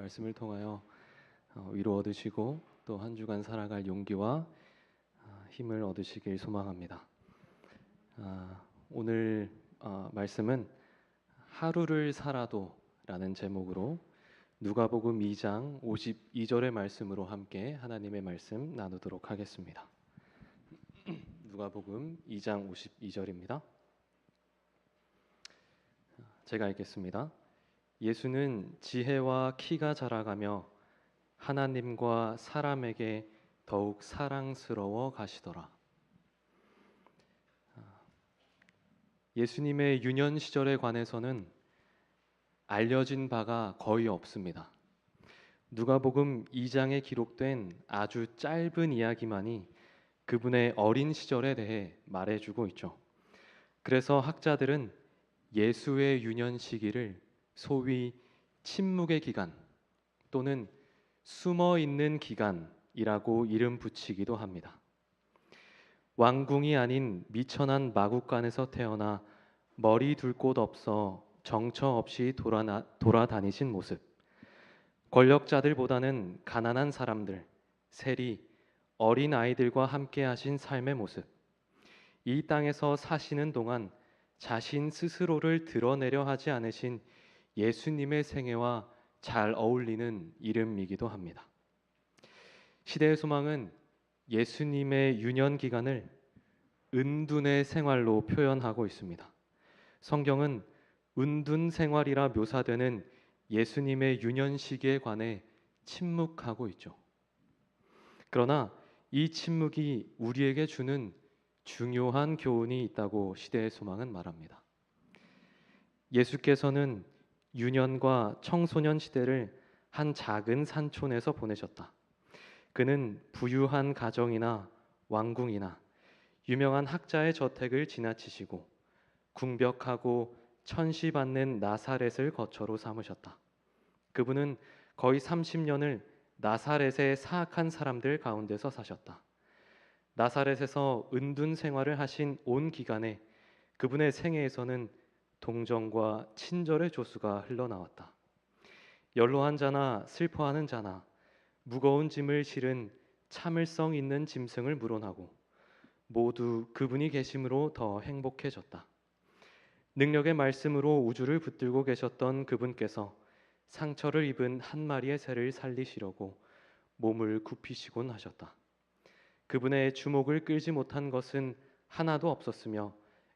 말씀을 통하여 위로 얻으시고 또 한 주간 살아갈 용기와 힘을 얻으시길 소망합니다. 오늘 말씀은 하루를 살아도라는 제목으로 누가복음 2장 52절의 말씀으로 함께 하나님의 말씀 나누도록 하겠습니다. 누가복음 2장 52절입니다. 제가 읽겠습니다. 예수는 지혜와 키가 자라가며 하나님과 사람에게 더욱 사랑스러워 가시더라. 예수님의 유년 시절에 관해서는 알려진 바가 거의 없습니다. 누가복음 2장에 기록된 아주 짧은 이야기만이 그분의 어린 시절에 대해 말해주고 있죠. 그래서 학자들은 예수의 유년 시기를 소위 침묵의 기간 또는 숨어 있는 기간이라고 이름 붙이기도 합니다. 왕궁이 아닌 미천한 마국간에서 태어나 머리 둘 곳 없어 정처 없이 돌아다니신 모습, 권력자들보다는 가난한 사람들, 세리, 어린 아이들과 함께 하신 삶의 모습, 이 땅에서 사시는 동안 자신 스스로를 드러내려 하지 않으신 예수님의 생애와 잘 어울리는 이름이기도 합니다. 시대의 소망은 예수님의 유년 기간을 은둔의 생활로 표현하고 있습니다. 성경은 은둔 생활이라 묘사되는 예수님의 유년 시기에 관해 침묵하고 있죠. 그러나 이 침묵이 우리에게 주는 중요한 교훈이 있다고 시대의 소망은 말합니다. 예수께서는 유년과 청소년 시대를 한 작은 산촌에서 보내셨다. 그는 부유한 가정이나 왕궁이나 유명한 학자의 저택을 지나치시고 궁벽하고 천시받는 나사렛을 거처로 삼으셨다. 그분은 거의 30년을 나사렛의 사악한 사람들 가운데서 사셨다. 나사렛에서 은둔 생활을 하신 온 기간에 그분의 생애에서는 동정과 친절의 조수가 흘러나왔다. 연로한 자나 슬퍼하는 자나 무거운 짐을 실은 참을성 있는 짐승을 물어나고 모두 그분이 계심으로 더 행복해졌다. 능력의 말씀으로 우주를 붙들고 계셨던 그분께서 상처를 입은 한 마리의 새를 살리시려고 몸을 굽히시곤 하셨다. 그분의 주목을 끌지 못한 것은 하나도 없었으며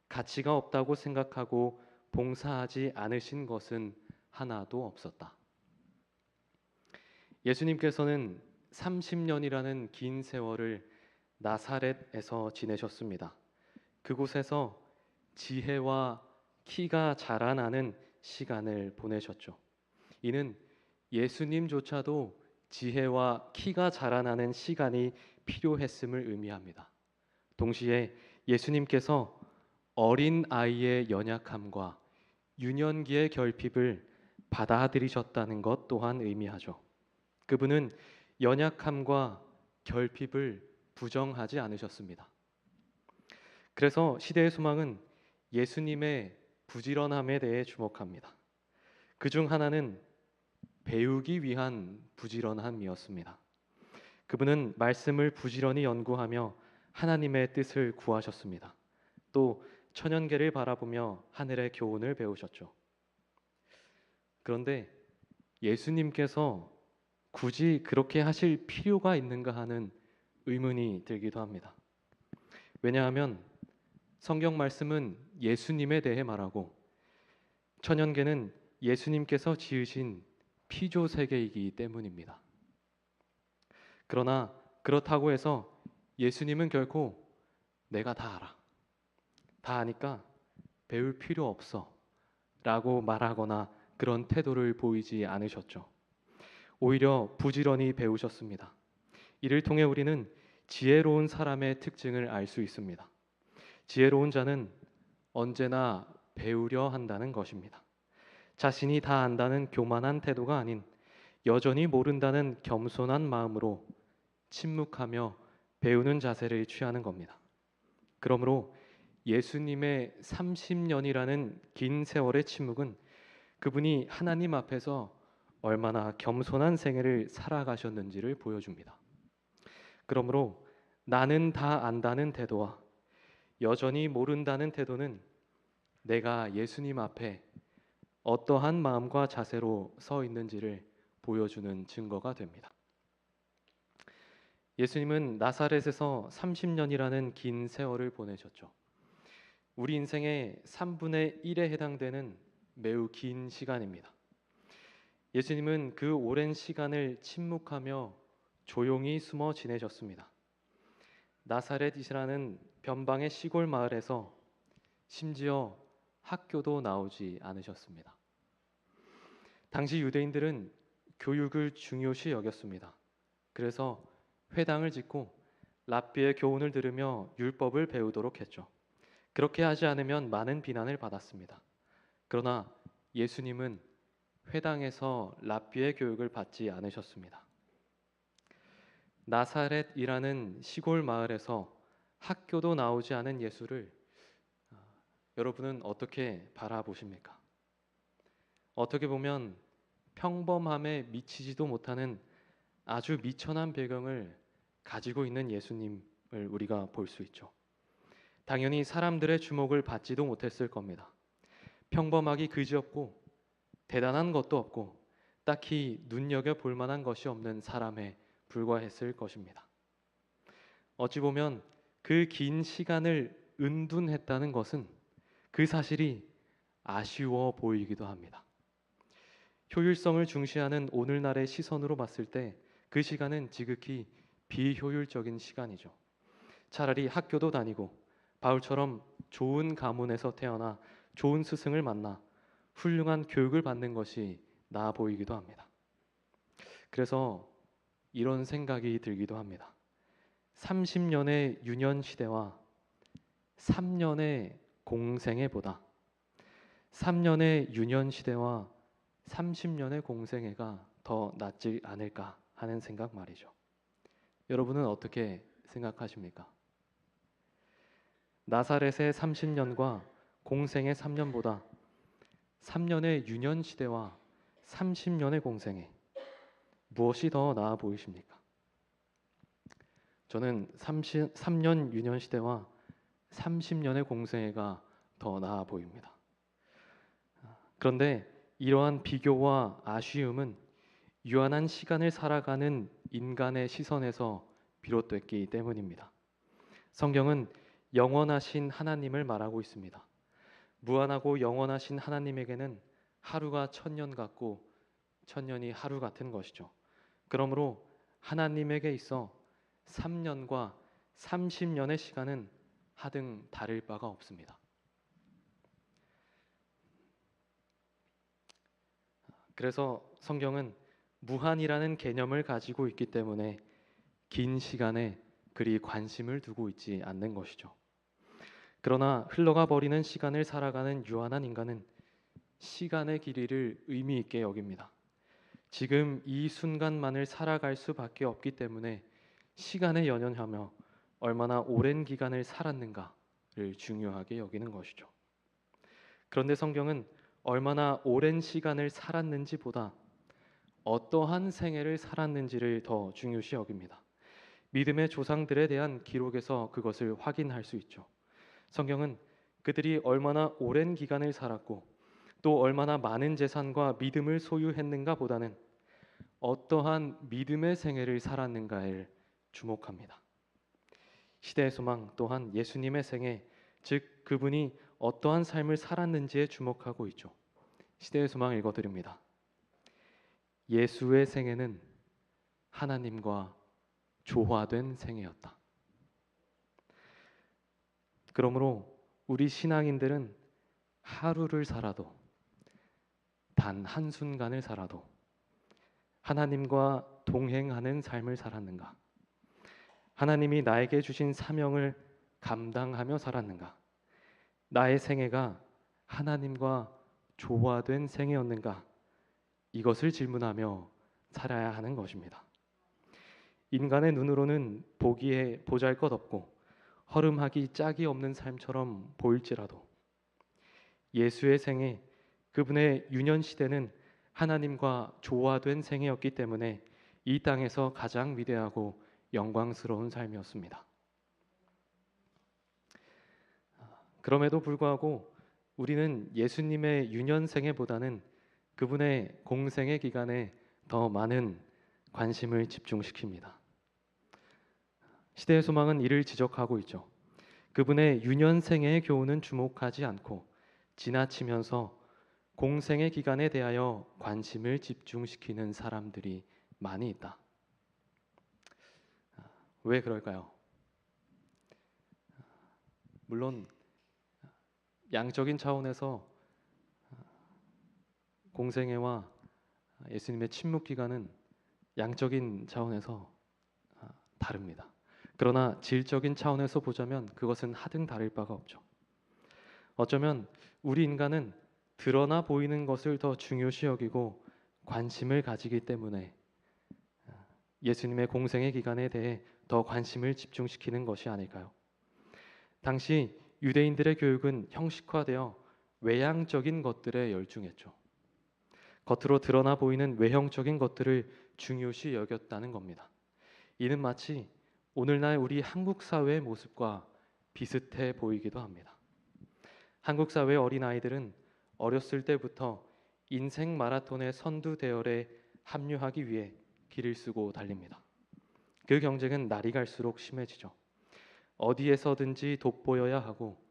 가치가 없다고 생각하고 봉사하지 않으신 것은 하나도 없었다. 예수님께서는 30년이라는 긴 세월을 나사렛에서 지내셨습니다. 그곳에서 지혜와 키가 자라나는 시간을 보내셨죠. 이는 예수님조차도 지혜와 키가 자라나는 시간이 필요했음을 의미합니다. 동시에 예수님께서 어린 아이의 연약함과 유년기의 결핍을 받아들이셨다는 것 또한 의미하죠. 그분은 연약함과 결핍을 부정하지 않으셨습니다. 그래서 시대의 소망은 예수님의 부지런함에 대해 주목합니다. 그중 하나는 배우기 위한 부지런함이었습니다. 그분은 말씀을 부지런히 연구하며 하나님의 뜻을 구하셨습니다. 또 천연계를 바라보며 하늘의 교훈을 배우셨죠. 그런데 예수님께서 굳이 그렇게 하실 필요가 있는가 하는 의문이 들기도 합니다. 왜냐하면 성경 말씀은 예수님에 대해 말하고 천연계는 예수님께서 지으신 피조 세계이기 때문입니다. 그러나 그렇다고 해서 예수님은 결코 내가 다 알아, 다 아니까 배울 필요 없어 라고 말하거나 그런 태도를 보이지 않으셨죠. 오히려 부지런히 배우셨습니다. 이를 통해 우리는 지혜로운 사람의 특징을 알 수 있습니다. 지혜로운 자는 언제나 배우려 한다는 것입니다. 자신이 다 안다는 교만한 태도가 아닌 여전히 모른다는 겸손한 마음으로 침묵하며 배우는 자세를 취하는 겁니다. 그러므로 예수님의 30년이라는 긴 세월의 침묵은 그분이 하나님 앞에서 얼마나 겸손한 생애를 살아가셨는지를 보여줍니다. 그러므로 나는 다 안다는 태도와 여전히 모른다는 태도는 내가 예수님 앞에 어떠한 마음과 자세로 서 있는지를 보여주는 증거가 됩니다. 예수님은 나사렛에서 30년이라는 긴 세월을 보내셨죠. 우리 인생의 3분의 1에 해당되는 매우 긴 시간입니다. 예수님은 그 오랜 시간을 침묵하며 조용히 숨어 지내셨습니다. 나사렛이라는 변방의 시골 마을에서 심지어 학교도 나오지 않으셨습니다. 당시 유대인들은 교육을 중요시 여겼습니다. 그래서 회당을 짓고 랍비의 교훈을 들으며 율법을 배우도록 했죠. 그렇게 하지 않으면 많은 비난을 받았습니다. 그러나 예수님은 회당에서 랍비의 교육을 받지 않으셨습니다. 나사렛이라는 시골 마을에서 학교도 나오지 않은 예수를 여러분은 어떻게 바라보십니까? 어떻게 보면 평범함에 미치지도 못하는 아주 미천한 배경을 가지고 있는 예수님을 우리가 볼 수 있죠. 당연히 사람들의 주목을 받지도 못했을 겁니다. 평범하기 그지없고 대단한 것도 없고 딱히 눈여겨볼 만한 것이 없는 사람에 불과했을 것입니다. 어찌 보면 그 긴 시간을 은둔했다는 것은 그 사실이 아쉬워 보이기도 합니다. 효율성을 중시하는 오늘날의 시선으로 봤을 때 그 시간은 지극히 비효율적인 시간이죠. 차라리 학교도 다니고 바울처럼 좋은 가문에서 태어나 좋은 스승을 만나 훌륭한 교육을 받는 것이 나아 보이기도 합니다. 그래서 이런 생각이 들기도 합니다. 30년의 유년 시대와 3년의 공생애보다 3년의 유년 시대와 30년의 공생애가 더 낫지 않을까 하는 생각 말이죠. 여러분은 어떻게 생각하십니까? 나사렛의 30년과 공생의 3년보다 3년의 유년 시대와 30년의 공생애 무엇이 더 나아 보이십니까? 저는 3년 유년 시대와 30년의 공생애가 더 나아 보입니다. 그런데 이러한 비교와 아쉬움은 유한한 시간을 살아가는 인간의 시선에서 비롯됐기 때문입니다. 성경은 영원하신 하나님을 말하고 있습니다. 무한하고 영원하신 하나님에게는 하루가 1000년 같고 1000년이 하루 같은 것이죠. 그러므로 하나님에게 있어 3년과 30년의 시간은 하등 다를 바가 없습니다. 그래서 성경은 무한이라는 개념을 가지고 있기 때문에 긴 시간에 그리 관심을 두고 있지 않는 것이죠. 그러나 흘러가 버리는 시간을 살아가는 유한한 인간은 시간의 길이를 의미 있게 여깁니다. 지금 이 순간만을 살아갈 수밖에 없기 때문에 시간에 연연하며 얼마나 오랜 기간을 살았는가를 중요하게 여기는 것이죠. 그런데 성경은 얼마나 오랜 시간을 살았는지보다 어떠한 생애를 살았는지를 더 중요시 여깁니다. 믿음의 조상들에 대한 기록에서 그것을 확인할 수 있죠. 성경은 그들이 얼마나 오랜 기간을 살았고 또 얼마나 많은 재산과 믿음을 소유했는가 보다는 어떠한 믿음의 생애를 살았는가에 주목합니다. 시대의 소망 또한 예수님의 생애, 즉 그분이 어떠한 삶을 살았는지에 주목하고 있죠. 시대의 소망 읽어드립니다. 예수의 생애는 하나님과 조화된 생애였다. 그러므로 우리 신앙인들은 하루를 살아도 단 한순간을 살아도 하나님과 동행하는 삶을 살았는가? 하나님이 나에게 주신 사명을 감당하며 살았는가? 나의 생애가 하나님과 조화된 생애였는가? 이것을 질문하며 살아야 하는 것입니다. 인간의 눈으로는 보기에 보잘것없고 허름하기 짝이 없는 삶처럼 보일지라도 예수의 생애, 그분의 유년 시대는 하나님과 조화된 생애였기 때문에 이 땅에서 가장 위대하고 영광스러운 삶이었습니다. 그럼에도 불구하고 우리는 예수님의 유년생애보다는 그분의 공생애 기간에 더 많은 관심을 집중시킵니다. 시대의 소망은 이를 지적하고 있죠. 그분의 유년생애의 교훈은 주목하지 않고 지나치면서 공생의 기간에 대하여 관심을 집중시키는 사람들이 많이 있다. 왜 그럴까요? 물론 양적인 차원에서 공생애와 예수님의 침묵 기간은 양적인 차원에서 다릅니다. 그러나 질적인 차원에서 보자면 그것은 하등 다를 바가 없죠. 어쩌면 우리 인간은 드러나 보이는 것을 더 중요시 여기고 관심을 가지기 때문에 예수님의 공생의 기간에 대해 더 관심을 집중시키는 것이 아닐까요? 당시 유대인들의 교육은 형식화되어 외향적인 것들에 열중했죠. 겉으로 드러나 보이는 외형적인 것들을 중요시 여겼다는 겁니다. 이는 마치 오늘날 우리 한국 사회의 모습과 비슷해 보이기도 합니다. 한국 사회의 어린아이들은 어렸을 때부터 인생 마라톤의 선두 대열에 합류하기 위해 길을 쓰고 달립니다. 그 경쟁은 날이 갈수록 심해지죠. 어디에서든지 돋보여야 하고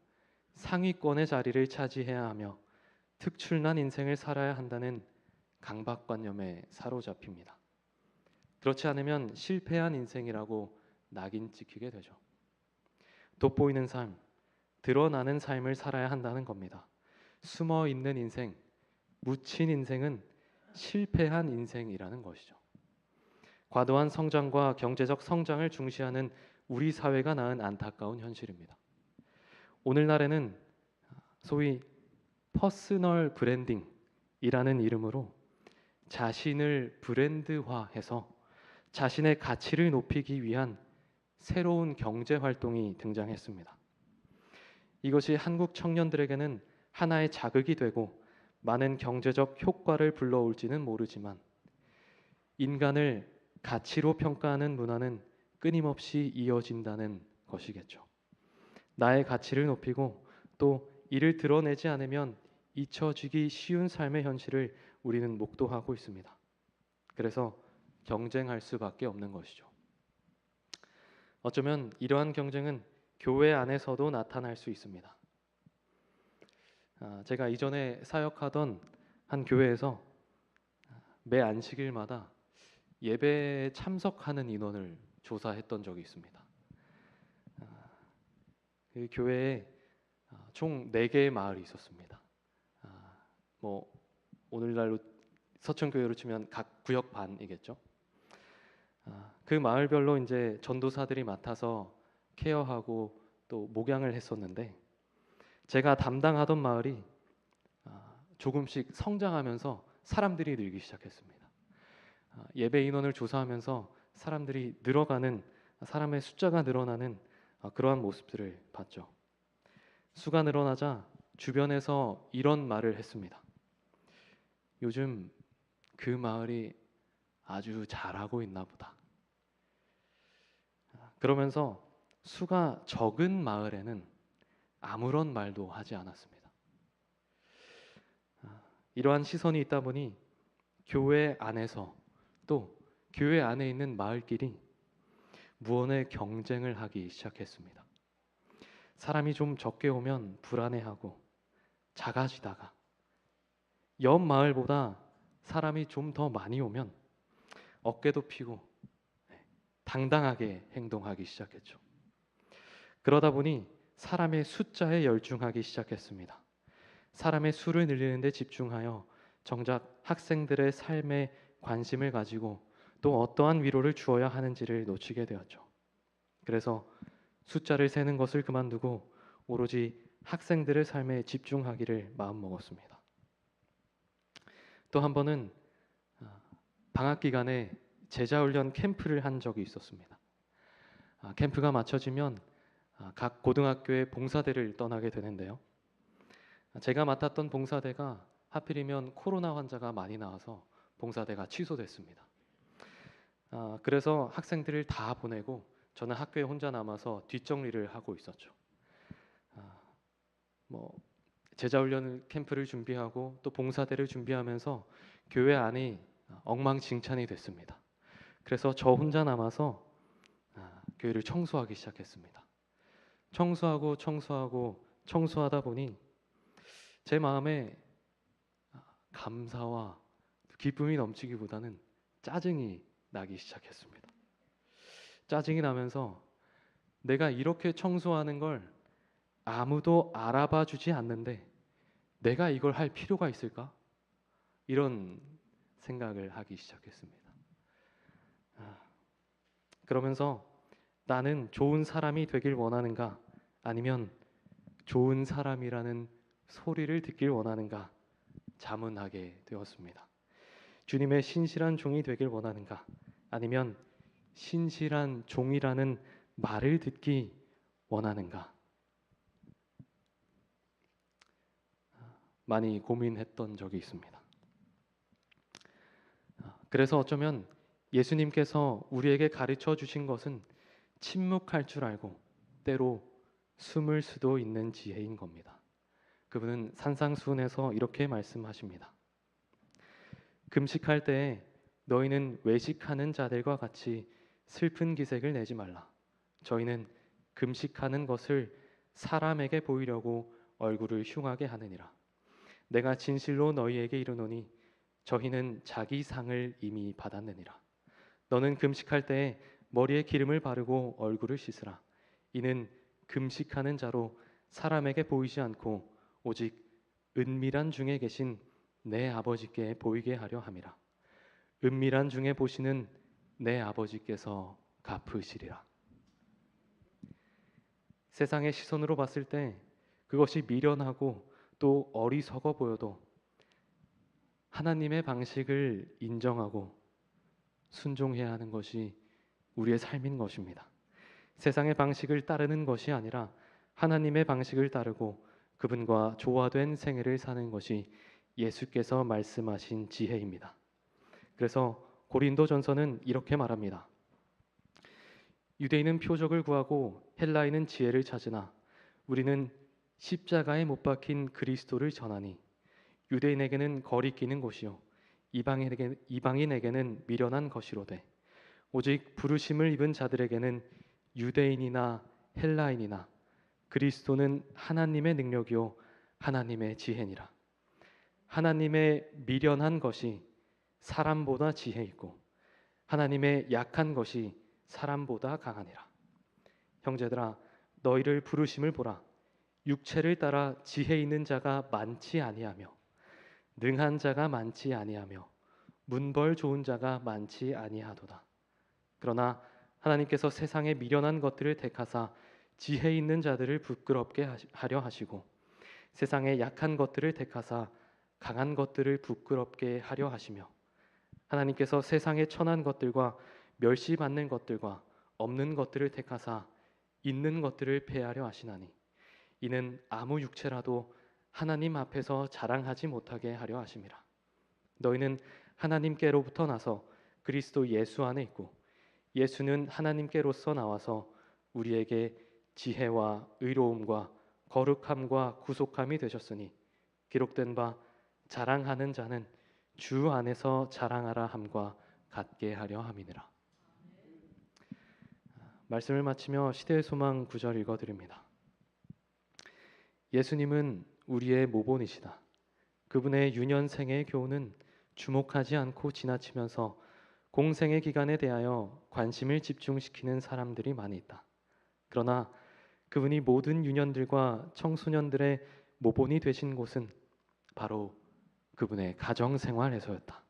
상위권의 자리를 차지해야 하며 특출난 인생을 살아야 한다는 강박관념에 사로잡힙니다. 그렇지 않으면 실패한 인생이라고 낙인 찍히게 되죠. 돋보이는 삶, 드러나는 삶을 살아야 한다는 겁니다. 숨어 있는 인생, 묻힌 인생은 실패한 인생이라는 것이죠. 과도한 성장과 경제적 성장을 중시하는 우리 사회가 낳은 안타까운 현실입니다. 오늘날에는 소위 퍼스널 브랜딩이라는 이름으로 자신을 브랜드화해서 자신의 가치를 높이기 위한 새로운 경제 활동이 등장했습니다. 이것이 한국 청년들에게는 하나의 자극이 되고 많은 경제적 효과를 불러올지는 모르지만 인간을 가치로 평가하는 문화는 끊임없이 이어진다는 것이겠죠. 나의 가치를 높이고 또 이를 드러내지 않으면 잊혀지기 쉬운 삶의 현실을 우리는 목도하고 있습니다. 그래서 경쟁할 수밖에 없는 것이죠. 어쩌면 이러한 경쟁은 교회 안에서도 나타날 수 있습니다. 제가 이전에 사역하던 한 교회에서 매 안식일마다 예배에 참석하는 인원을 조사했던 적이 있습니다. 그 교회에 총 4개의 마을이 있었습니다. 뭐 오늘날로 서천교회로 치면 각 구역 반이겠죠. 그 마을별로 이제 전도사들이 맡아서 케어하고 또 목양을 했었는데 제가 담당하던 마을이 조금씩 성장하면서 사람들이 늘기 시작했습니다. 예배 인원을 조사하면서 사람들이 늘어가는 사람의 숫자가 늘어나는 그러한 모습들을 봤죠. 수가 늘어나자 주변에서 이런 말을 했습니다. 요즘 그 마을이 아주 잘하고 있나 보다. 그러면서 수가 적은 마을에는 아무런 말도 하지 않았습니다. 이러한 시선이 있다 보니 교회 안에서 또 교회 안에 있는 마을끼리 무언의 경쟁을 하기 시작했습니다. 사람이 좀 적게 오면 불안해하고 작아지다가 옆 마을보다 사람이 좀 더 많이 오면 어깨도 피고 당당하게 행동하기 시작했죠. 그러다 보니 사람의 숫자에 열중하기 시작했습니다. 사람의 수를 늘리는 데 집중하여 정작 학생들의 삶에 관심을 가지고 또 어떠한 위로를 주어야 하는지를 놓치게 되었죠. 그래서 숫자를 세는 것을 그만두고 오로지 학생들의 삶에 집중하기를 마음먹었습니다. 또 한 번은 방학 기간에 제자훈련 캠프를 한 적이 있었습니다. 캠프가 마쳐지면 각 고등학교의 봉사대를 떠나게 되는데요. 제가 맡았던 봉사대가 하필이면 코로나 환자가 많이 나와서 봉사대가 취소됐습니다. 그래서 학생들을 다 보내고 저는 학교에 혼자 남아서 뒷정리를 하고 있었죠. 아, 뭐 제자훈련 캠프를 준비하고 또 봉사대를 준비하면서 교회 안이 엉망진창이 됐습니다. 그래서 저 혼자 남아서 교회를 청소하기 시작했습니다. 청소하다 보니 제 마음에 감사와 기쁨이 넘치기보다는 짜증이 나기 시작했습니다. 짜증이 나면서 내가 이렇게 청소하는 걸 아무도 알아봐 주지 않는데 내가 이걸 할 필요가 있을까? 이런 생각을 하기 시작했습니다. 그러면서 나는 좋은 사람이 되길 원하는가? 아니면 좋은 사람이라는 소리를 듣길 원하는가? 자문하게 되었습니다. 주님의 신실한 종이 되길 원하는가? 아니면 신실한 종이라는 말을 듣기 원하는가? 많이 고민했던 적이 있습니다. 그래서 어쩌면 예수님께서 우리에게 가르쳐 주신 것은 침묵할 줄 알고 때로 숨을 수도 있는 지혜인 겁니다. 그분은 산상수훈에서 이렇게 말씀하십니다. 금식할 때에 너희는 외식하는 자들과 같이 슬픈 기색을 내지 말라. 저희는 금식하는 것을 사람에게 보이려고 얼굴을 흉하게 하느니라. 내가 진실로 너희에게 이르노니 저희는 자기 상을 이미 받았느니라. 너는 금식할 때에 머리에 기름을 바르고 얼굴을 씻으라. 이는 금식하는 자로 사람에게 보이지 않고 오직 은밀한 중에 계신 내 아버지께 보이게 하려 함이라. 은밀한 중에 보시는 내 아버지께서 갚으시리라. 세상의 시선으로 봤을 때 그것이 미련하고 또 어리석어 보여도 하나님의 방식을 인정하고 순종해야 하는 것이 우리의 삶인 것입니다. 세상의 방식을 따르는 것이 아니라 하나님의 방식을 따르고 그분과 조화된 생애를 사는 것이 예수께서 말씀하신 지혜입니다. 그래서 고린도전서는 이렇게 말합니다. 유대인은 표적을 구하고 헬라인은 지혜를 찾으나 우리는 십자가에 못 박힌 그리스도를 전하니 유대인에게는 거리끼는 것이요 이방인에게는 미련한 것이로되 오직 부르심을 입은 자들에게는 유대인이나 헬라인이나 그리스도는 하나님의 능력이요 하나님의 지혜니라. 하나님의 미련한 것이 사람보다 지혜 있고 하나님의 약한 것이 사람보다 강하니라. 형제들아 너희를 부르심을 보라. 육체를 따라 지혜 있는 자가 많지 아니하며 능한 자가 많지 아니하며 문벌 좋은 자가 많지 아니하도다. 그러나 하나님께서 세상의 미련한 것들을 택하사 지혜 있는 자들을 부끄럽게 하려 하시고 세상의 약한 것들을 택하사 강한 것들을 부끄럽게 하려 하시며 하나님께서 세상의 천한 것들과 멸시받는 것들과 없는 것들을 택하사 있는 것들을 폐하려 하시나니 이는 아무 육체라도 하나님 앞에서 자랑하지 못하게 하려 하심이라. 너희는 하나님께로부터 나서 그리스도 예수 안에 있고 예수는 하나님께로서 나와서 우리에게 지혜와 의로움과 거룩함과 구속함이 되셨으니 기록된 바 자랑하는 자는 주 안에서 자랑하라 함과 같게 하려 함이니라. 말씀을 마치며 시대의 소망 9절 읽어드립니다. 예수님은 우리의 모본이시다. 그분의 유년생의 교훈은 주목하지 않고 지나치면서 공생의 기간에 대하여 관심을 집중시키는 사람들이 많이 있다. 그러나 그분이 모든 유년들과 청소년들의 모본이 되신 곳은 바로 그분의 가정생활에서였다.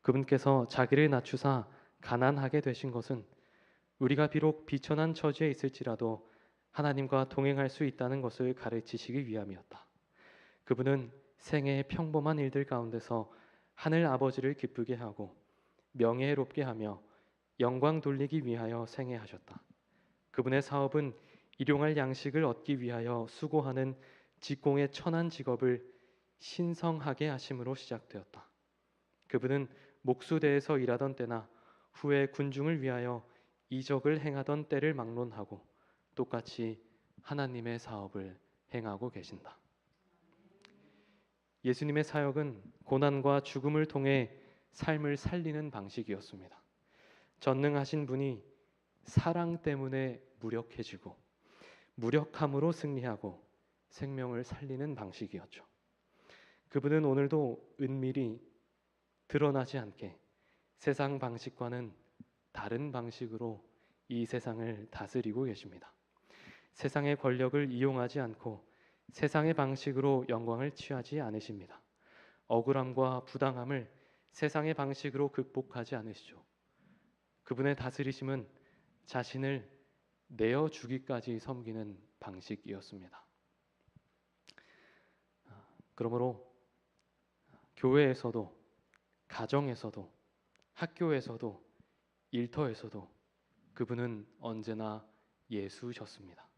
그분께서 자기를 낮추사 가난하게 되신 것은 우리가 비록 비천한 처지에 있을지라도 하나님과 동행할 수 있다는 것을 가르치시기 위함이었다. 그분은 생애의 평범한 일들 가운데서 하늘 아버지를 기쁘게 하고 명예롭게 하며 영광 돌리기 위하여 생애하셨다. 그분의 사업은 일용할 양식을 얻기 위하여 수고하는 직공의 천한 직업을 신성하게 하심으로 시작되었다. 그분은 목수대에서 일하던 때나 후에 군중을 위하여 이적을 행하던 때를 막론하고 똑같이 하나님의 사업을 행하고 계신다. 예수님의 사역은 고난과 죽음을 통해 삶을 살리는 방식이었습니다. 전능하신 분이 사랑 때문에 무력해지고 무력함으로 승리하고 생명을 살리는 방식이었죠. 그분은 오늘도 은밀히 드러나지 않게 세상 방식과는 다른 방식으로 이 세상을 다스리고 계십니다. 세상의 권력을 이용하지 않고 세상의 방식으로 영광을 취하지 않으십니다. 억울함과 부당함을 세상의 방식으로 극복하지 않으시죠. 그분의 다스리심은 자신을 내어 주기까지 섬기는 방식이었습니다. 그러므로 교회에서도 가정에서도 학교에서도 일터에서도 그분은 언제나 예수셨습니다.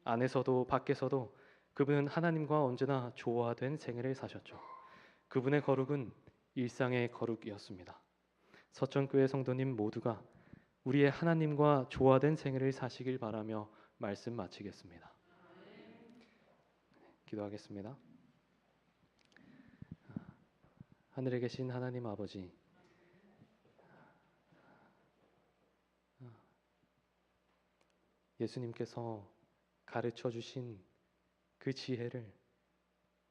안에서도 밖에서도 그분은 하나님과 언제나 조화된 생애를 사셨죠. 그분의 거룩은 일상의 거룩이었습니다. 서천교회 성도님 모두가 우리의 하나님과 조화된 생애를 사시길 바라며 말씀 마치겠습니다. 기도하겠습니다. 하늘에 계신 하나님 아버지, 예수님께서 가르쳐 주신 그 지혜를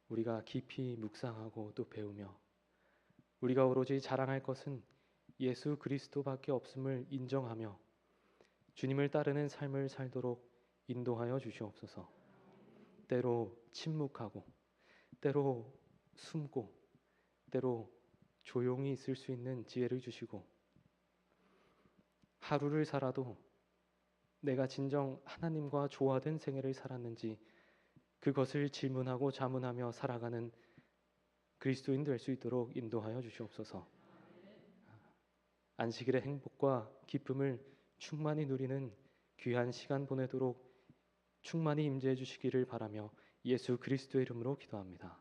우리가 깊이 묵상하고 또 배우며 우리가 오로지 자랑할 것은 예수 그리스도밖에 없음을 인정하며 주님을 따르는 삶을 살도록 인도하여 주시옵소서. 때로 침묵하고 때로 숨고 때로 조용히 있을 수 있는 지혜를 주시고 하루를 살아도 내가 진정 하나님과 조화된 생애를 살았는지 그것을 질문하고 자문하며 살아가는 그리스도인 될 수 있도록 인도하여 주시옵소서. 안식일의 행복과 기쁨을 충만히 누리는 귀한 시간 보내도록 충만히 임재해 주시기를 바라며 예수 그리스도의 이름으로 기도합니다.